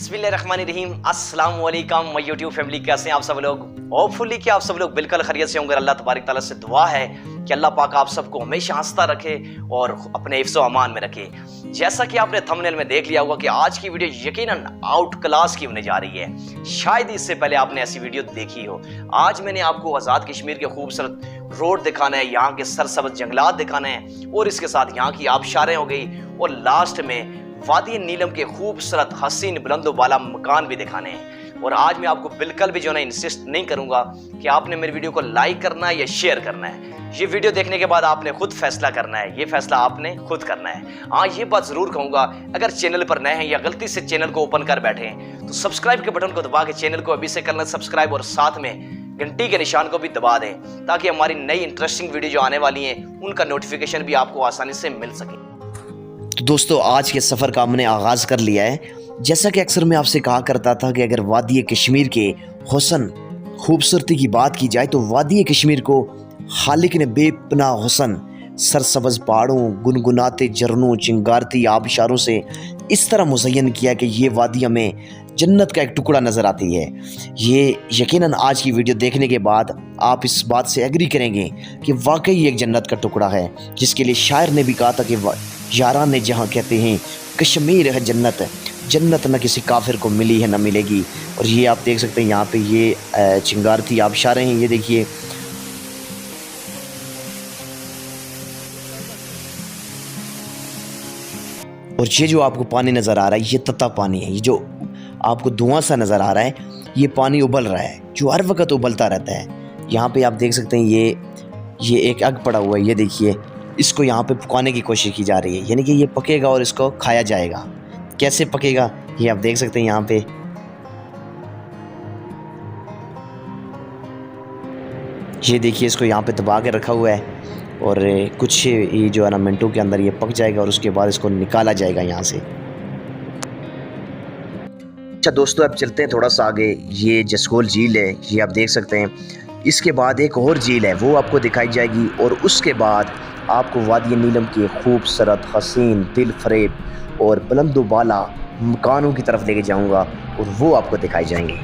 बिस्मिल्लाहिर्रहमानिर्रहीम। अस्सलाम वालेकुम माय यूट्यूब फैमिली, कैसे हैं आप सब लोग। होपफुली कि आप सब लोग बिल्कुल खैरियत से होंगे। अल्लाह तबारक ताला से दुआ है कि अल्लाह पाक आप सबको हमेशा हंसता रखे और अपने हिफ्ज़ व अमान में रखे। जैसा कि आपने थंबनेल में देख लिया होगा कि आज की वीडियो यकीनन आउट क्लास की होने जा रही है। शायद इससे पहले आपने ऐसी वीडियो देखी हो। आज मैंने आपको आज़ाद कश्मीर के खूबसूरत रोड दिखाना है, यहाँ के सरसब्ज़ जंगलात दिखाने हैं और इसके साथ यहाँ की आबशारें हो गई और लास्ट में वादी नीलम के खूबसूरत हसीन बुलंदो बाला मकान भी दिखाने हैं। और आज मैं आपको बिल्कुल भी जो है इंसिस्ट नहीं करूंगा कि आपने मेरी वीडियो को लाइक करना है या शेयर करना है। ये वीडियो देखने के बाद आपने खुद फैसला करना है, ये फैसला आपने खुद करना है। हाँ, ये बात जरूर कहूंगा, अगर चैनल पर नए हैं या गलती से चैनल को ओपन कर बैठे हैं तो सब्सक्राइब के बटन को दबा के चैनल को अभी से करना सब्सक्राइब और साथ में घंटी के निशान को भी दबा दें ताकि हमारी नई इंटरेस्टिंग वीडियो जो आने वाली हैं उनका नोटिफिकेशन भी आपको आसानी से मिल सके। तो दोस्तों, आज के सफ़र का हमने आगाज़ कर लिया है। जैसा कि अक्सर मैं आपसे कहा करता था कि अगर वादी कश्मीर के हुस्न खूबसूरती की बात की जाए तो वादी कश्मीर को खालिक ने बेपनाह हुस्न सरसब्ज़ पहाड़ों, गुनगुनाते झरनों, चिंगारती आबशारों से इस तरह मुज़य्यन किया कि ये वादी हमें जन्नत का एक टुकड़ा नज़र आती है। ये यकीनन आज की वीडियो देखने के बाद आप इस बात से एग्री करेंगे कि वाकई एक जन्नत का टुकड़ा है, जिसके लिए शायर ने भी कहा था कि यारान ने जहाँ कहते हैं कश्मीर है जन्नत, जन्नत न किसी काफिर को मिली है न मिलेगी। और ये आप देख सकते हैं यहाँ पे ये चिंगारती आबशारें हैं, ये देखिए। और ये जो आपको पानी नज़र आ रहा है ये तत्ता पानी है। ये जो आपको धुआं सा नज़र आ रहा है ये पानी उबल रहा है, जो हर वक्त उबलता रहता है। यहाँ पे आप देख सकते हैं ये एक आग पड़ा हुआ है, ये देखिए। इसको यहाँ पे पकाने की कोशिश की जा रही है, यानी कि ये पकेगा और इसको खाया जाएगा। कैसे पकेगा ये आप देख सकते हैं यहाँ पे। ये देखिए, इसको यहाँ पे दबा के रखा हुआ है और कुछ ये जो है ना मिनटों के अंदर ये पक जाएगा और उसके बाद इसको निकाला जाएगा यहाँ से। अच्छा दोस्तों, अब चलते हैं थोड़ा सा आगे। ये जसकोल झील है, ये आप देख सकते हैं। इसके बाद एक और झील है, वो आपको दिखाई जाएगी और उसके बाद आपको वादी नीलम के खूबसूरत हसीन दिल फरेब और बुलंदो बाला मकानों की तरफ लेके जाऊंगा और वो आपको दिखाई जाएंगे।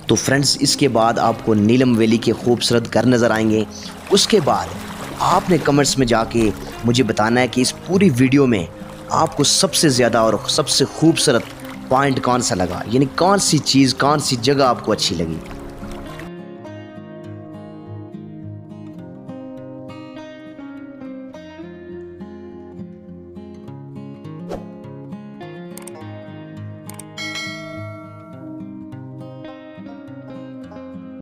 तो फ्रेंड्स, इसके बाद आपको नीलम वैली के खूबसूरत घर नज़र आएंगे। उसके बाद आपने कमेंट्स में जाके मुझे बताना है कि इस पूरी वीडियो में आपको सबसे ज़्यादा और सबसे खूबसूरत पॉइंट कौन सा लगा, यानी कौन सी चीज़, कौन सी जगह आपको अच्छी लगी।